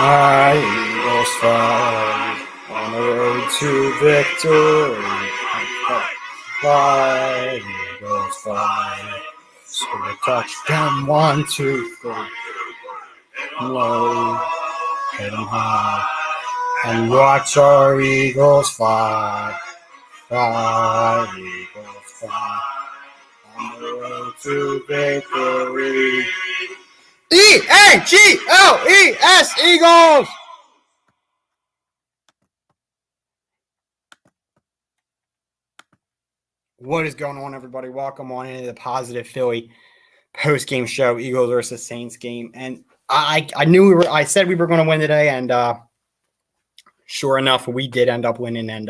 My Eagles fly on the road to victory. Fly, Eagles fly. Score a touchdown, 1, 2, 3. Low, hit 'em high, and watch our Eagles fly. Fly, Eagles fly on the road to victory. E-A-G-L-E-S, Eagles! What is going on, everybody? Welcome on into the Positive Philly post-game show, Eagles versus Saints game. And I said we were going to win today, and sure enough, we did end up winning. And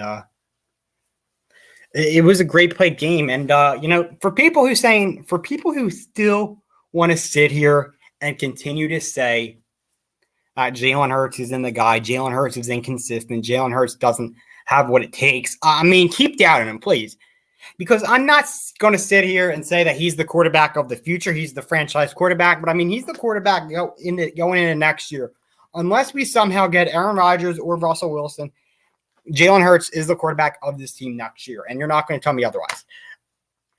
it was a great played game. And for people who still want to sit here and continue to say Jalen Hurts is in the guy, Jalen Hurts is inconsistent, Jalen Hurts doesn't have what it takes. I mean, keep doubting him, please. Because I'm not going to sit here and say that he's the quarterback of the future. He's the franchise quarterback. But, I mean, he's the quarterback going into next year. Unless we somehow get Aaron Rodgers or Russell Wilson, Jalen Hurts is the quarterback of this team next year. And you're not going to tell me otherwise.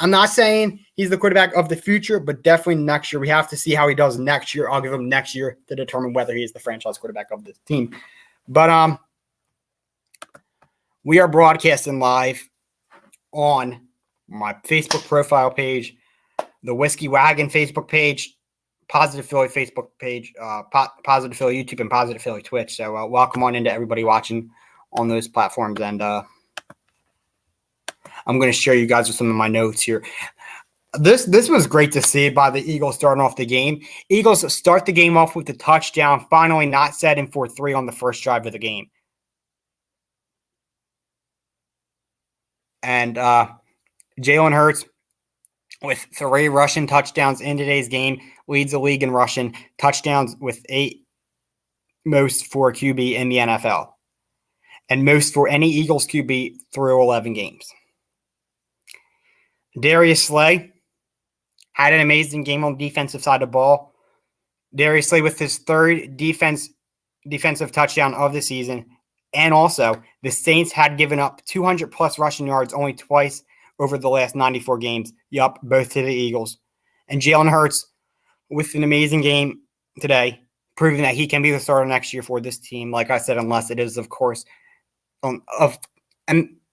I'm not saying he's the quarterback of the future, but definitely next year. We have to see how he does next year. I'll give him next year to determine whether he is the franchise quarterback of this team. But we are broadcasting live on my Facebook profile page, the Whiskey Wagon Facebook page, Positive Philly Facebook page, Positive Philly YouTube, and Positive Philly Twitch. So welcome on into everybody watching on those platforms. And I'm going to share you guys with some of my notes here. This was great to see by the Eagles starting off the game. Eagles start the game off with the touchdown, finally not setting for 3 on the first drive of the game. And Jalen Hurts, with 3 rushing touchdowns in today's game, leads the league in rushing touchdowns with 8, most for a QB in the NFL, and most for any Eagles QB through 11 games. Darius Slay had an amazing game on the defensive side of the ball. Darius Slay with his 3rd defensive touchdown of the season. And also, the Saints had given up 200-plus rushing yards only twice over the last 94 games. Yup, both to the Eagles. And Jalen Hurts, with an amazing game today, proving that he can be the starter next year for this team. Like I said, unless it is, of course, and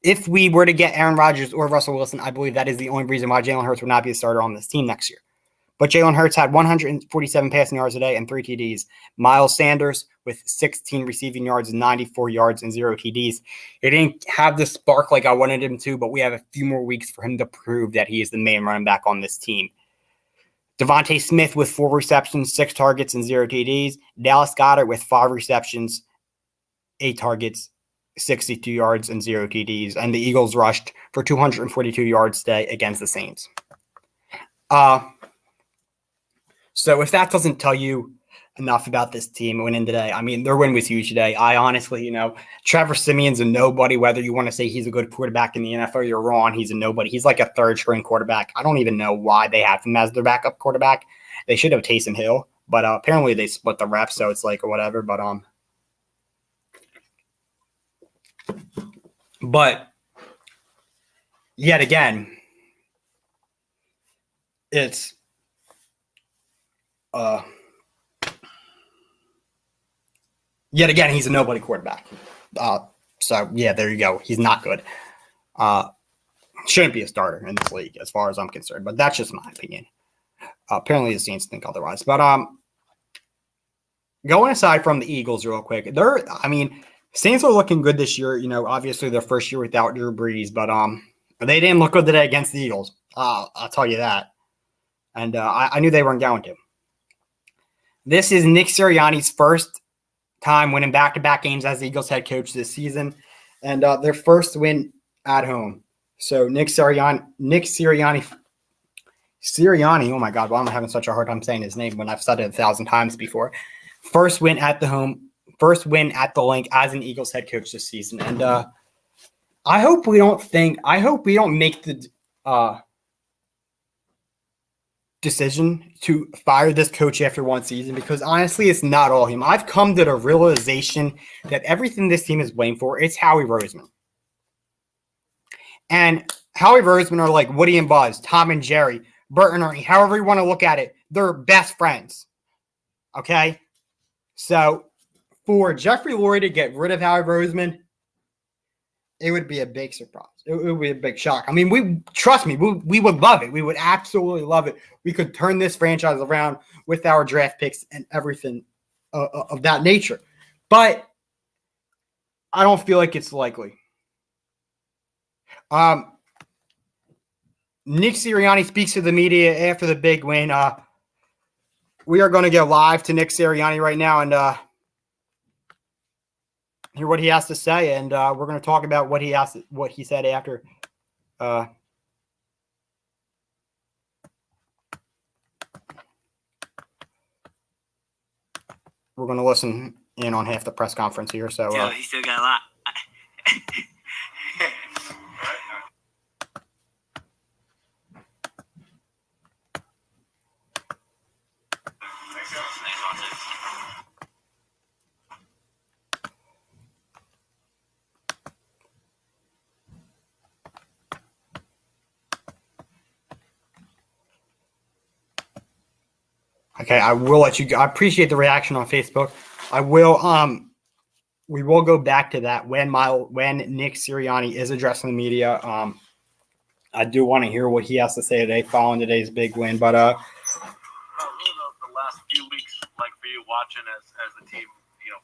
if we were to get Aaron Rodgers or Russell Wilson, I believe that is the only reason why Jalen Hurts would not be a starter on this team next year. But Jalen Hurts had 147 passing yards today and 3 TDs. Miles Sanders with 16 receiving yards, 94 yards, and 0 TDs. He didn't have the spark like I wanted him to, but we have a few more weeks for him to prove that he is the main running back on this team. Devontae Smith with 4 receptions, 6 targets, and 0 TDs. Dallas Goedert with 5 receptions, 8 targets, 62 yards, and 0 TDs. And the Eagles rushed for 242 yards today against the Saints. So if that doesn't tell you enough about this team winning today, I mean, their win was huge today. I honestly, Trevor Siemian's a nobody. Whether you want to say he's a good quarterback in the NFL, you're wrong. He's a nobody. He's like a 3rd-string quarterback. I don't even know why they have him as their backup quarterback. They should have Taysom Hill, but apparently they split the reps, so it's like whatever. But yet again, it's yet again, he's a nobody quarterback. So yeah, there you go. He's not good. Shouldn't be a starter in this league as far as I'm concerned, but that's just my opinion. Apparently the Saints think otherwise. But going aside from the Eagles real quick, Saints are looking good this year. Obviously their first year without Drew Brees, but they didn't look good today against the Eagles. I'll tell you that. And I knew they weren't going to. This is Nick Sirianni's first time winning back-to-back games as the Eagles head coach this season, and their first win at home. So Nick Sirianni, oh my God, why am I having such a hard time saying his name when I've said it 1,000 times before? First win at the Link as an Eagles head coach this season. And I hope we don't make the decision to fire this coach after one season, because honestly, it's not all him. I've come to the realization that everything this team is blamed for, it's Howie Roseman. And Howie Roseman are like Woody and Buzz, Tom and Jerry, Bert and Ernie, however you want to look at it. They're best friends. Okay? So for Jeffrey Lurie to get rid of Howie Roseman, it would be a big surprise. It would be a big shock. I mean, trust me, we would love it. We would absolutely love it. We could turn this franchise around with our draft picks and everything of that nature. But I don't feel like it's likely. Nick Sirianni speaks to the media after the big win. We are going to go live to Nick Sirianni right now and hear what he has to say, and we're going to talk about what he said after. We're going to listen in on half the press conference here. So he still got a lot. Okay, I will let you go. I appreciate the reaction on Facebook. I will we will go back to that when Nick Sirianni is addressing the media. I do want to hear what he has to say today following today's big win. But the last few weeks like for you watching as the team,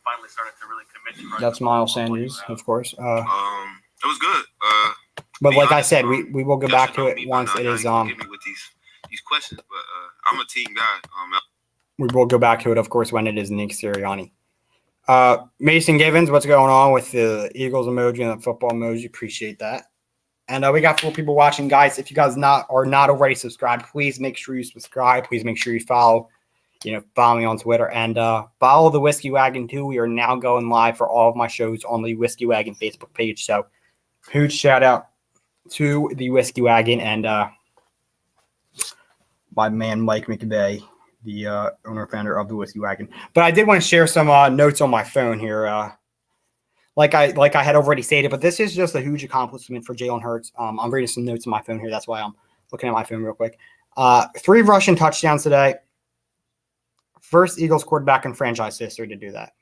finally started to really commit to that's Miles Sanders, of course. It was good. But like I said, we will go back to it once it is Give me with these questions, but I'm a team guy. We will go back to it, of course, when it is Nick Sirianni. Mason Givens, what's going on with the Eagles emoji and the football emoji? Appreciate that. And we got 4 people watching, guys. If you guys are not already subscribed, please make sure you subscribe. Please make sure you follow me on Twitter and follow the Whiskey Wagon too. We are now going live for all of my shows on the Whiskey Wagon Facebook page. So huge shout out to the Whiskey Wagon and my man Mike McVeigh, the owner founder of the Whiskey Wagon. But I did want to share some notes on my phone here. Like I had already stated, but this is just a huge accomplishment for Jalen Hurts. I'm reading some notes on my phone here. That's why I'm looking at my phone real quick. 3 rushing touchdowns today. First Eagles quarterback in franchise history to do that.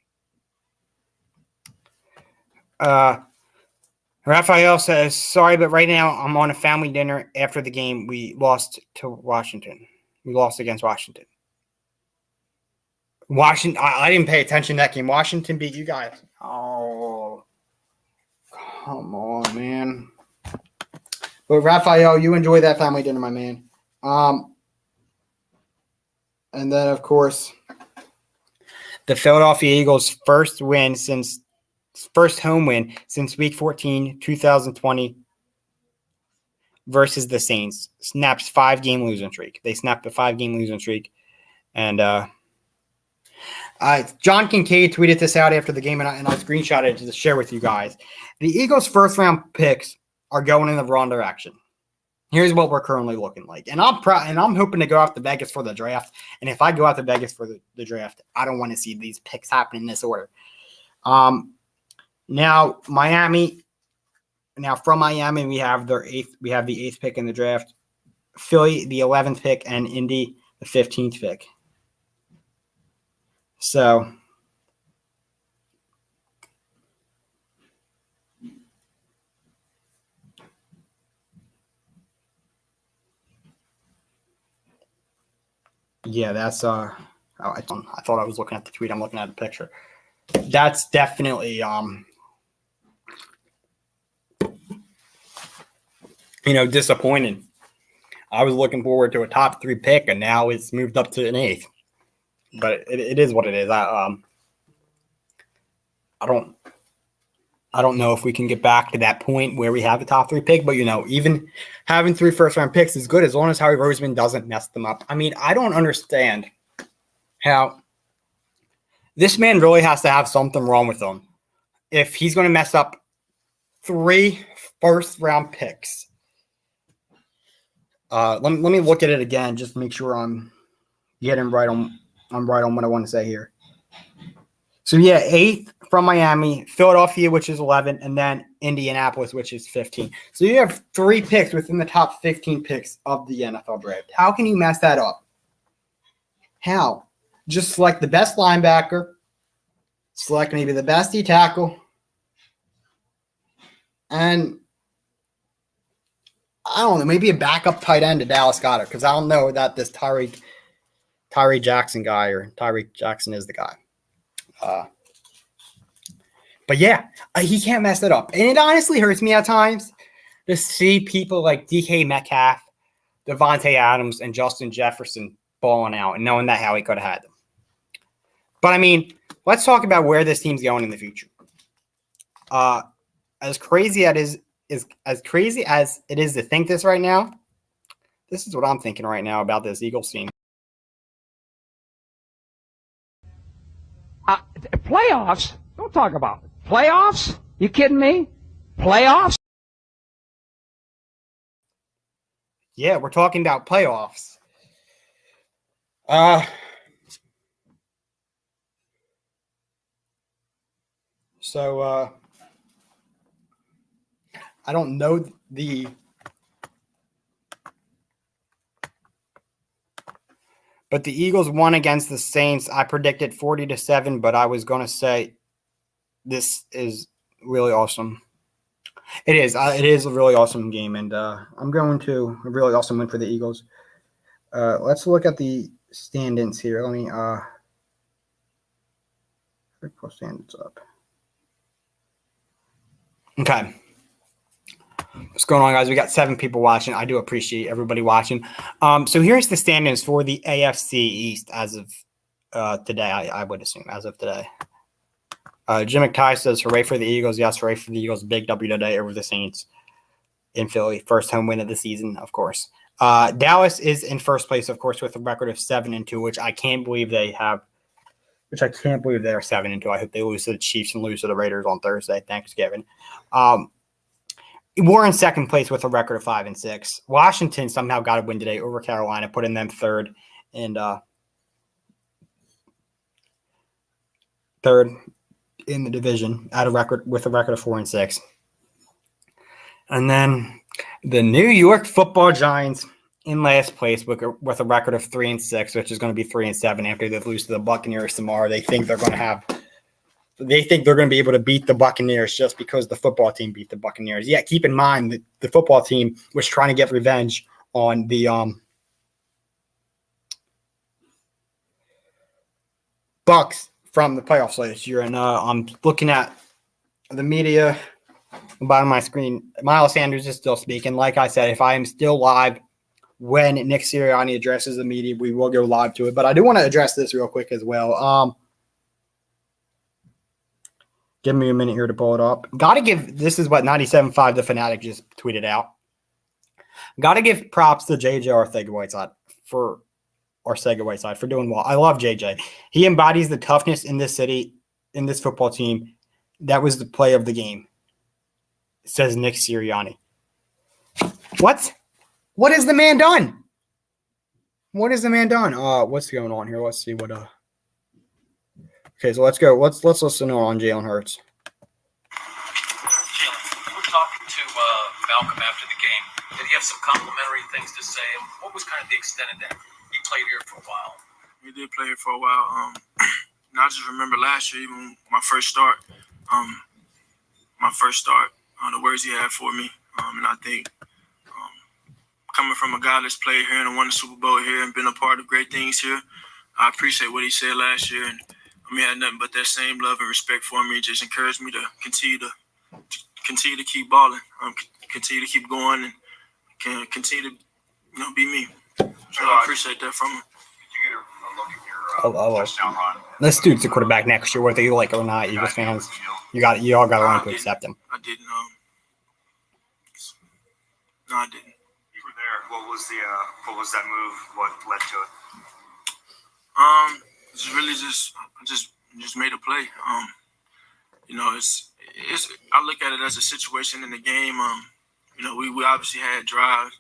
Raphael says, sorry, but right now I'm on a family dinner after the game. We lost to Washington. We lost against Washington. I didn't pay attention to that game. Washington beat you guys. Oh, come on, man. But Raphael, you enjoy that family dinner, my man. And then, of course, the Philadelphia Eagles' first home win since Week 14, 2020 versus the Saints. Snaps 5-game losing streak. They snapped a 5-game losing streak. And John Kincaid tweeted this out after the game, and I screenshotted it to share with you guys. The Eagles' first-round picks are going in the wrong direction. Here's what we're currently looking like. And I'm hoping to go out to Vegas for the draft. And if I go out to Vegas for the draft, I don't want to see these picks happen in this order. Now from Miami, we have the 8th pick in the draft. Philly, the 11th pick, and Indy, the 15th pick. So yeah, that's I thought I was looking at the tweet. I'm looking at the picture. That's definitely disappointing. I was looking forward to a top 3 pick, and now it's moved up to an 8th. But it is what it is. I don't know if we can get back to that point where we have a top 3 pick, but even having 3 first-round picks is good as long as Howie Roseman doesn't mess them up. I mean, I don't understand how this man really has to have something wrong with him if he's going to mess up 3 first-round picks. Let me look at it again just to make sure I'm right on what I want to say here. So yeah, 8th from Miami, Philadelphia, which is 11, and then Indianapolis, which is 15. So you have 3 picks within the top 15 picks of the NFL draft. How can you mess that up? How? Just select the best linebacker, select maybe the best D tackle, and I don't know, maybe a backup tight end to Dallas Goedert, because I don't know that this Tyree Jackson guy or Tyree Jackson is the guy. But yeah, he can't mess it up. And it honestly hurts me at times to see people like DK Metcalf, Devontae Adams, and Justin Jefferson balling out and knowing that Howie could have had them. But I mean, let's talk about where this team's going in the future. As crazy as it is to think this right now, this is what I'm thinking right now about this Eagles team. Playoffs? Don't talk about it. Playoffs? You kidding me? Playoffs? Yeah, we're talking about playoffs. So I don't know but the Eagles won against the Saints. I predicted 40-7, but I was going to say this is really awesome. It is a really awesome game, and I'm going to a really awesome win for the Eagles. Let's look at the standings here. Let me pull standings up. Okay. What's going on, guys? We got 7 people watching. I do appreciate everybody watching. So here's the standings for the AFC East as of today, I would assume, as of today. Jim McTighe says, hooray for the Eagles. Yes, hooray for the Eagles. Big W today over the Saints in Philly. First home win of the season, of course. Dallas is in first place, of course, with a record of 7-2, which I can't believe they have. Which I can't believe they're 7-2. I hope they lose to the Chiefs and lose to the Raiders on Thursday, Thanksgiving. We're in second place with a record of 5-6. Washington somehow got a win today over Carolina, putting them third in the division at a record of 4-6. And then the New York Football Giants in last place with a record of 3-6, which is going to be 3-7 after they lose to the Buccaneers tomorrow. They think they're going to be able to beat the Buccaneers just because the football team beat the Buccaneers. Yeah, keep in mind that the football team was trying to get revenge on the Bucs from the playoffs last year. And I'm looking at the media bottom of my screen. Miles Sanders is still speaking. Like I said, if I am still live when Nick Sirianni addresses the media, we will go live to it. But I do want to address this real quick as well. Give me a minute here to pull it up. This is what 97.5 The Fanatic just tweeted out. Got to give props to JJ Arcega-Whiteside for doing well. I love JJ. He embodies the toughness in this city, in this football team. That was the play of the game, says Nick Sirianni. What has the man done? What's going on here? Let's see what Okay, so let's go. Let's listen on Jalen Hurts. Jalen, you were talking to Malcolm after the game. Did he have some complimentary things to say? What was kind of the extent of that? You played here for a while. We did play here for a while. And I just remember last year, even my first start, the words he had for me. And I think coming from a guy that's played here and won the Super Bowl here and been a part of great things here, I appreciate what he said last year. And he had nothing but that same love and respect for me. Just encouraged me to continue to keep balling, continue to keep going, and continue to be me. So I appreciate that from him. Did you get a look at your touchdown run? This dude's the quarterback next year, whether you like it or not, Eagles fans. You all got to learn to accept him. I didn't. No, I didn't. You were there. What was that move? What led to it? It's really just made a play. It's I look at it as a situation in the game. We obviously had drives,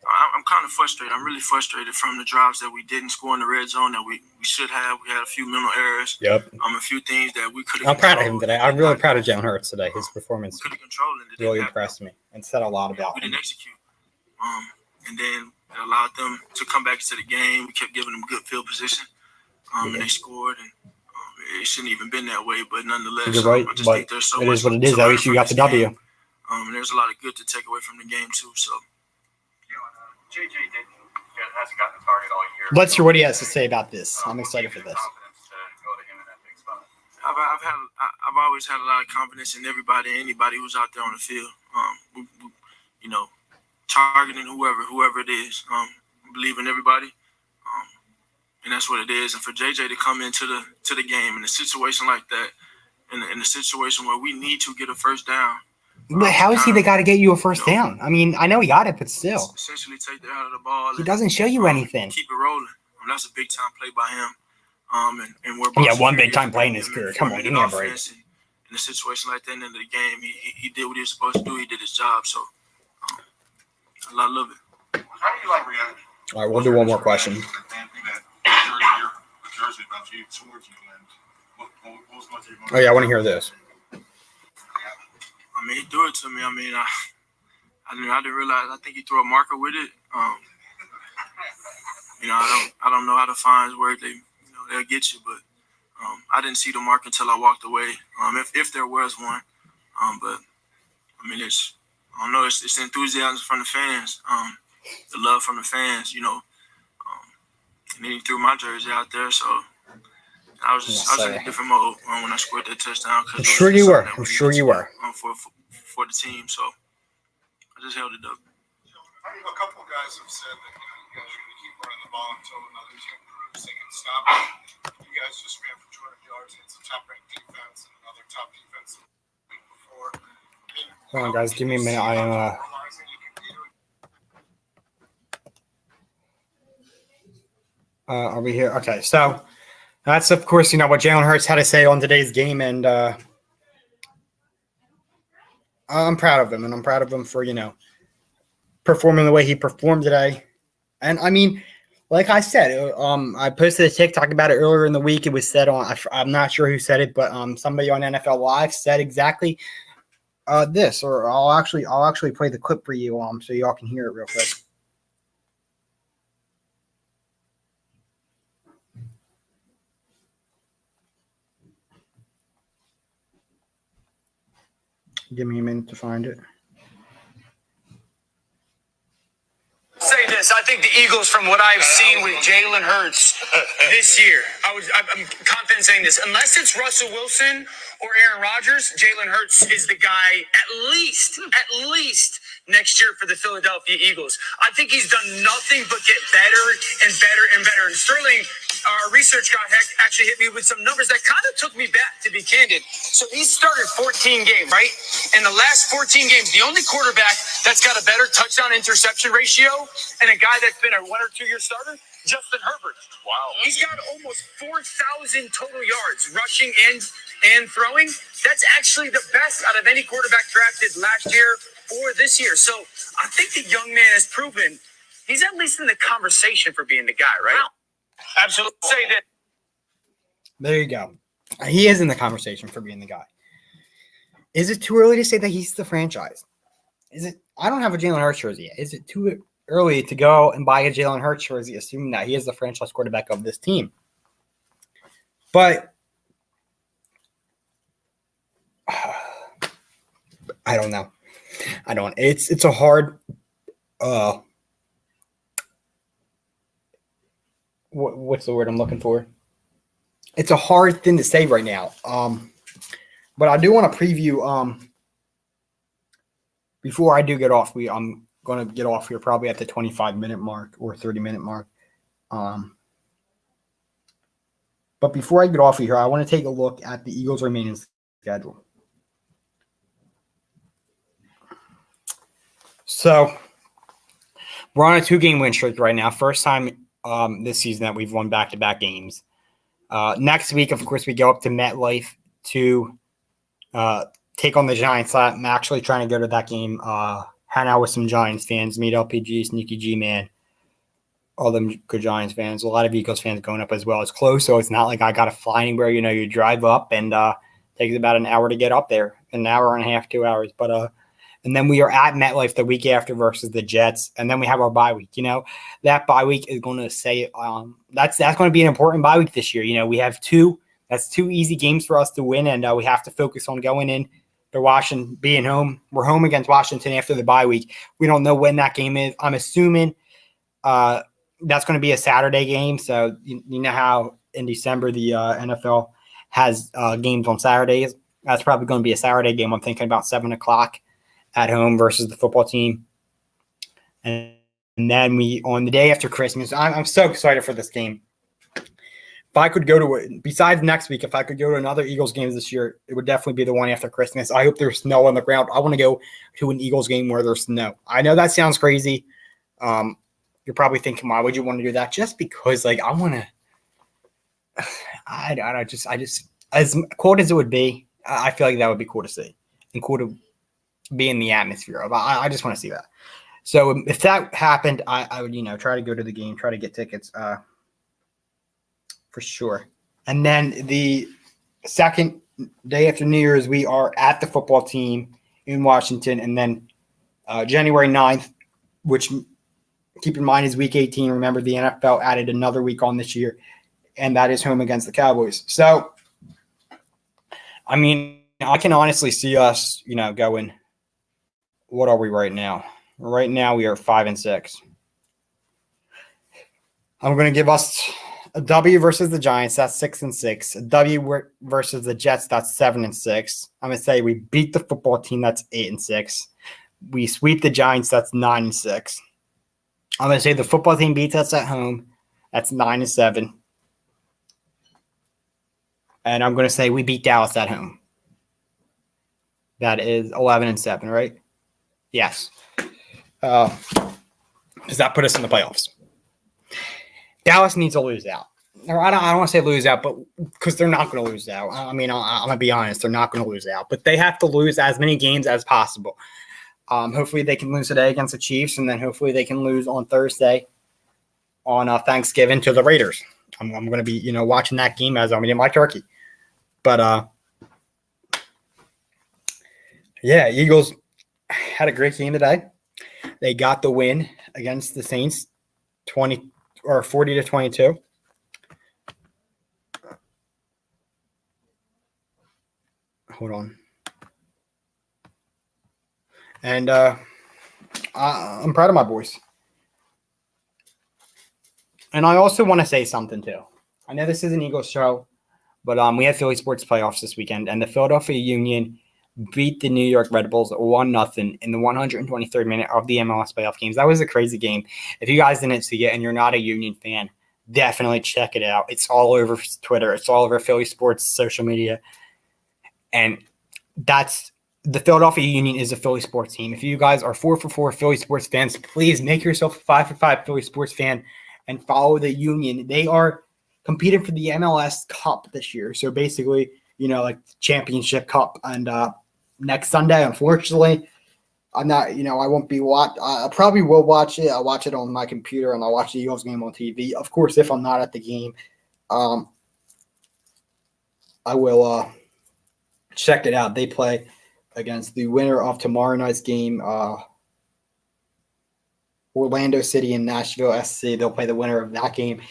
I'm kind of frustrated. I'm really frustrated from the drives that we didn't score in the red zone that we should have. We had a few mental errors. Yep. A few things that we could have. I'm proud of him today. I'm really proud of Jalen Hurts today. His performance could have controlled it. really impressed me and said a lot about we him. didn't execute. And then it allowed them to come back into the game. We kept giving them good field position. And they scored. And it shouldn't even been that way, but nonetheless, you're right. I just But think there's so it much is what it is. to At learn least you from got this the W. game. And there's a lot of good to take away from the game too. So, JJ hasn't gotten a target all year. Let's hear what he has to say about this. I'm excited for this. Confidence to go to him in that big spot. I've always had a lot of confidence in anybody who's out there on the field. Targeting whoever it is. Believe in everybody, and that's what it is. And for JJ to come into the game in a situation like that, in a situation where we need to get a first down. But how is he the guy to get you a first down? I mean, I know he got it, but still. Essentially take the out of the ball. He doesn't show you anything. Keep it rolling. That's a big-time play by him. And we're one big-time play in his career. Come on, give me a break. In a situation like that in the end of the game, he did what he was supposed to do. He did his job. So, I love it. How do you like reaction? All right, we'll do one more question. Oh, yeah, I want to hear this. I mean, he threw it to me. I mean, I didn't realize. I think he threw a marker with it. I don't know how to find where they'll get you, but I didn't see the mark until I walked away. If there was one, but I mean, I don't know. It's enthusiasm from the fans, the love from the fans, and then he threw my jersey out there, so I was in a different mode when I scored that touchdown. I'm sure you were. For the team, so I just held it up. A couple of guys have said that you guys are going to keep running the ball until another team proves they can stop it. You guys just ran for 200 yards against a top-ranked defense and another top defense the week before. Hold on, guys. Give me a minute. I am. Are we here? Okay, so that's, of course, what Jalen Hurts had to say on today's game, and I'm proud of him, and I'm proud of him for, performing the way he performed today. And, I mean, like I said, I posted a TikTok about it earlier in the week. It was said on, I'm not sure who said it, but somebody on NFL Live said exactly this, or I'll actually play the clip for you so y'all can hear it real quick. Give me a minute to find it. Say this. I think the Eagles, from what I've seen with Jalen Hurts this year, I'm confident saying this. Unless it's Russell Wilson or Aaron Rodgers, Jalen Hurts is the guy at least next year for the Philadelphia Eagles. I think he's done nothing but get better and better and better. And Sterling, our research guy, actually hit me with some numbers that kind of took me back, to be candid. So he started 14 games, right? In the last 14 games, the only quarterback that's got a better touchdown-interception ratio and a guy that's been a 1 or 2 year starter, Justin Herbert. Wow. He's got almost 4,000 total yards rushing and throwing. That's actually the best out of any quarterback drafted last year or this year. So I think the young man has proven he's at least in the conversation for being the guy, right? Absolutely. Say that. There you go. He is in the conversation for being the guy. Is it too early to say that he's the franchise? I don't have a Jalen Hurts jersey yet. Is it too early to go and buy a Jalen Hurts jersey, assuming that he is the franchise quarterback of this team? But I don't know. It's a hard what's the word I'm looking for? It's a hard thing to say right now. But I do want to preview before I do get off. I'm going to get off here probably at the 25-minute mark or 30-minute mark. But before I get off of here, I want to take a look at the Eagles' remaining schedule. So we're on a 2-game win streak right now. First time this season that we've won back-to-back games. Next week, of course, we go up to MetLife to take on the Giants. I'm actually trying to go to that game hang out with some Giants fans, meet LPG, Sneaky G Man, all them good Giants fans. A lot of Eagles fans going up as well. It's close, so it's not like I got to fly anywhere. You drive up and takes about an hour to get up there, an hour and a half, 2 hours. But and then we are at MetLife the week after versus the Jets, and then we have our bye week. That bye week is going to say that's going to be an important bye week this year. We have two. That's two easy games for us to win, and we have to focus on going in to Washington, being home. We're home against Washington after the bye week. We don't know when that game is. I'm assuming that's going to be a Saturday game. So you know how in December the NFL has games on Saturdays. That's probably going to be a Saturday game. I'm thinking about 7:00 at home versus the football team. And then on the day after Christmas, I'm so excited for this game. If I could go to it, besides next week, if I could go to another Eagles game this year, it would definitely be the one after Christmas. I hope there's snow on the ground. I want to go to an Eagles game where there's snow. I know that sounds crazy. You're probably thinking, why would you want to do that? Just because, I want to. I just as cool as it would be, I feel like that would be cool to see and cool to be in the atmosphere of. I just want to see that. So if that happened, I would try to go to the game, try to get tickets for sure. And then the second day after New Year's, we are at the football team in Washington, and then January 9th, which keep in mind is week 18. Remember, the NFL added another week on this year, and that is home against the Cowboys. So, I can honestly see us, going. What are we right now? Right now we are 5-6. I'm going to give us a W versus the Giants. That's 6-6. A W versus the Jets. That's 7-6. I'm going to say we beat the football team. That's 8-6. We sweep the Giants. That's 9-6. I'm going to say the football team beats us at home. That's 9-7. And I'm going to say we beat Dallas at home. That is 11-7, right? Yes. Does that put us in the playoffs? Dallas needs to lose out. Or I don't want to say lose out, but because they're not going to lose out. I'm going to be honest. They're not going to lose out. But they have to lose as many games as possible. Hopefully they can lose today against the Chiefs, and then hopefully they can lose on Thursday on Thanksgiving to the Raiders. I'm going to be, watching that game as I'm eating my turkey. But, yeah, Eagles had a great game today. They got the win against the Saints, 40-22. Hold on. And I'm proud of my boys. And I also want to say something too. I know this is an Eagles show, but we had Philly sports playoffs this weekend, and the Philadelphia Union beat the New York Red Bulls 1-0 in the 123rd minute of the MLS playoff games. That was a crazy game. If you guys didn't see it and you're not a Union fan, definitely check it out. It's all over Twitter. It's all over Philly sports social media. And that's the Philadelphia Union is a Philly sports team. If you guys are 4-for-4 Philly sports fans, please make yourself a 5-for-5 Philly sports fan and follow the Union. They are competing for the MLS Cup this year. So basically, like championship cup. And next Sunday, unfortunately, I'm not, I won't be I probably will watch it. I'll watch it on my computer, and I'll watch the Eagles game on TV. Of course, if I'm not at the game, I will check it out. They play against the winner of tomorrow night's game, Orlando City and Nashville SC. They'll play the winner of that game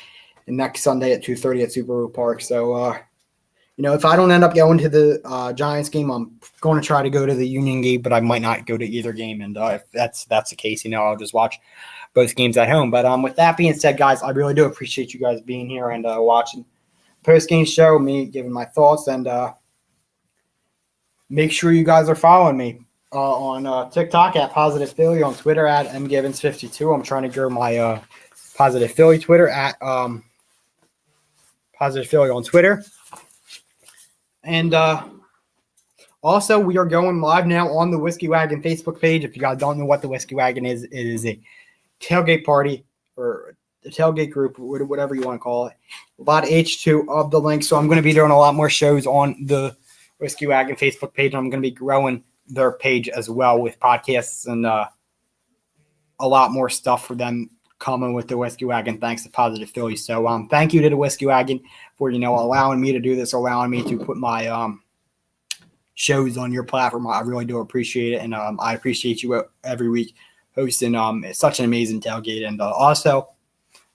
next Sunday at 2:30 at Subaru Park. So, if I don't end up going to the Giants game, I'm going to try to go to the Union game, but I might not go to either game. And if that's the case, I'll just watch both games at home. But with that being said, guys, I really do appreciate you guys being here and watching post-game show, me giving my thoughts. And make sure you guys are following me on TikTok at Positive Philly, on Twitter at mgivens52. I'm trying to grow my Positive Philly Twitter at Positive Philly on Twitter. And also, we are going live now on the Whiskey Wagon Facebook page. If you guys don't know what the Whiskey Wagon is, it is a tailgate party or a tailgate group, whatever you want to call it. About H2 of the link. So I'm going to be doing a lot more shows on the Whiskey Wagon Facebook page. I'm going to be growing their page as well with podcasts and a lot more stuff for them coming with the Whiskey Wagon thanks to Positive Philly. So thank you to the Whiskey Wagon for, allowing me to do this, allowing me to put my shows on your platform. I really do appreciate it. And I appreciate you every week hosting such an amazing tailgate. And also,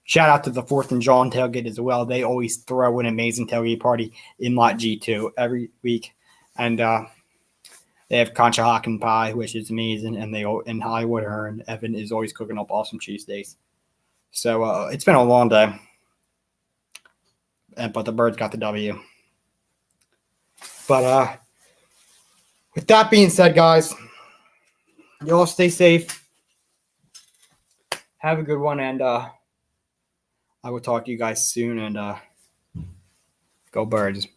shout out to the 4th and John tailgate as well. They always throw an amazing tailgate party in Lot G2 every week. And they have concha hock and pie, which is amazing. And in Hollywood, her and Evan is always cooking up awesome cheesesteaks. So it's been a long day. But the Birds got the W. But with that being said, guys, y'all stay safe. Have a good one. And I will talk to you guys soon. And go Birds.